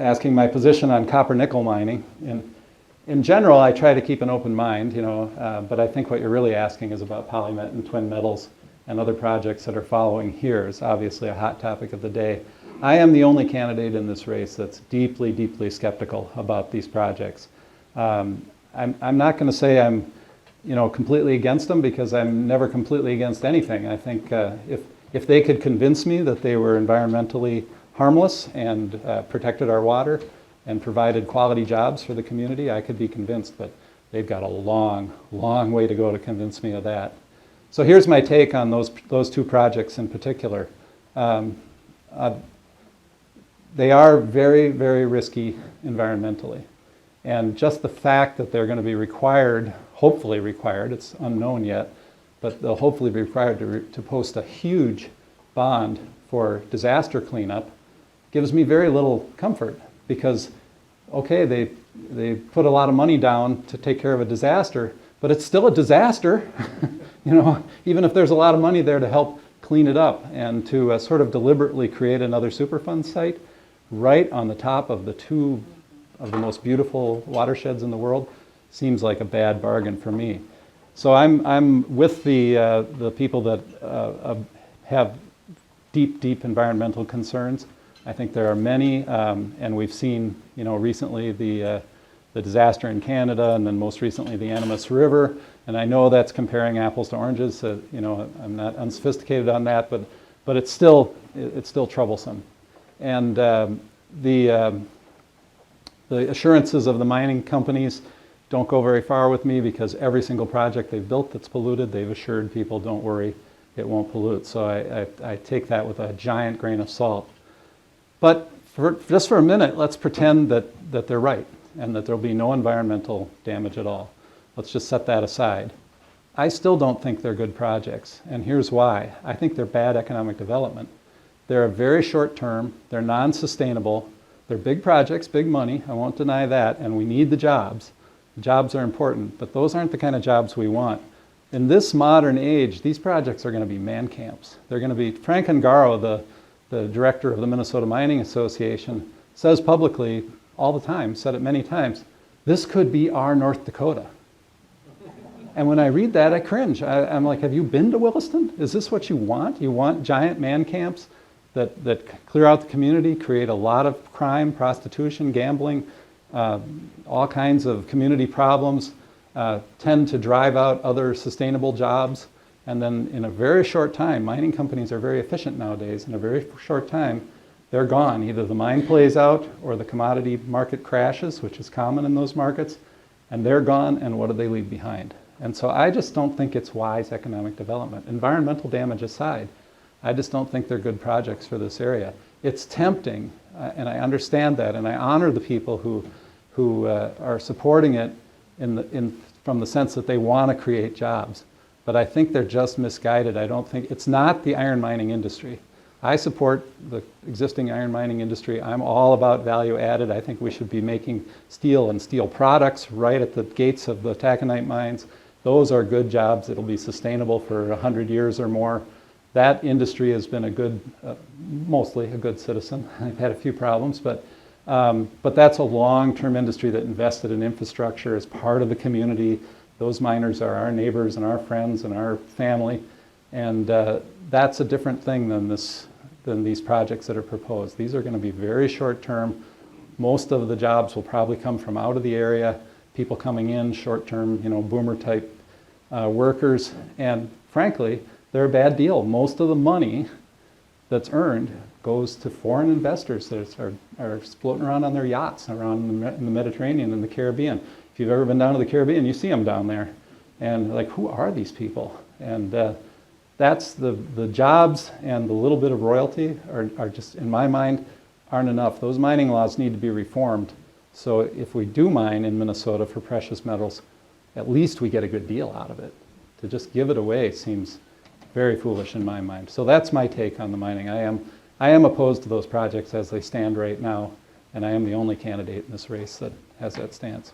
asking my position on copper nickel mining. In general, I try to keep an open mind, but I think what you're really asking is about polymet and twin metals and other projects that are following here is obviously a hot topic of the day. I am the only candidate in this race that's deeply, deeply skeptical about these projects. I'm not going to say I'm completely against them, because I'm never completely against anything. I think if they could convince me that they were environmentally harmless and protected our water and provided quality jobs for the community, I could be convinced, but they've got a long, long way to go to convince me of that. So here's my take on those two projects in particular. They are very, very risky environmentally. And just the fact that they're going to be required, hopefully required, it's unknown yet, but they'll hopefully be required to post a huge bond for disaster cleanup, gives me very little comfort, because, okay, they put a lot of money down to take care of a disaster, but it's still a disaster, even if there's a lot of money there to help clean it up, and to sort of deliberately create another Superfund site right on the top of the two of the most beautiful watersheds in the world seems like a bad bargain for me. So I'm with the people that have deep, deep environmental concerns. I think there are many, and we've seen, recently the disaster in Canada, and then most recently the Animas River. And I know that's comparing apples to oranges. So, I'm not unsophisticated on that, but it's still troublesome. And the assurances of the mining companies don't go very far with me, because every single project they've built that's polluted, they've assured people, don't worry, it won't pollute. So I take that with a giant grain of salt. But just for a minute, let's pretend that they're right and that there'll be no environmental damage at all. Let's just set that aside. I still don't think they're good projects, and here's why. I think they're bad economic development. They're very short term, they're non-sustainable, they're big projects, big money, I won't deny that, and we need the jobs. The jobs are important, but those aren't the kind of jobs we want. In this modern age, these projects are going to be man camps. They're going to be, Frank Ungaro, the director of the Minnesota Mining Association, says publicly all the time, said it many times, this could be our North Dakota. And when I read that, I cringe. I'm like, have you been to Williston? Is this what you want? You want giant man camps that clear out the community, create a lot of crime, prostitution, gambling, all kinds of community problems, tend to drive out other sustainable jobs, and then in a very short time, mining companies are very efficient nowadays, in a very short time, they're gone. Either the mine plays out or the commodity market crashes, which is common in those markets, and they're gone, and what do they leave behind? And so I just don't think it's wise economic development. Environmental damage aside, I just don't think they're good projects for this area. It's tempting, and I understand that, and I honor the people who are supporting it from the sense that they want to create jobs. But I think they're just misguided. I don't think, it's not the iron mining industry. I support the existing iron mining industry. I'm all about value added. I think we should be making steel and steel products right at the gates of the taconite mines. Those are good jobs. It'll be sustainable for 100 years or more. That industry has been a good, mostly a good citizen. I've had a few problems, but that's a long-term industry that invested in infrastructure as part of the community. Those miners are our neighbors and our friends and our family, and that's a different thing than these projects that are proposed. These are going to be very short-term. Most of the jobs will probably come from out of the area, people coming in, short-term, boomer-type workers, and frankly, they're a bad deal. Most of the money that's earned goes to foreign investors that are floating around on their yachts around in the Mediterranean and the Caribbean. If you've ever been down to the Caribbean, you see them down there. And like, who are these people? And that's the jobs and the little bit of royalty are just, in my mind, aren't enough. Those mining laws need to be reformed. So if we do mine in Minnesota for precious metals, at least we get a good deal out of it. To just give it away seems very foolish in my mind. So that's my take on the mining. I am opposed to those projects as they stand right now, and I am the only candidate in this race that has that stance.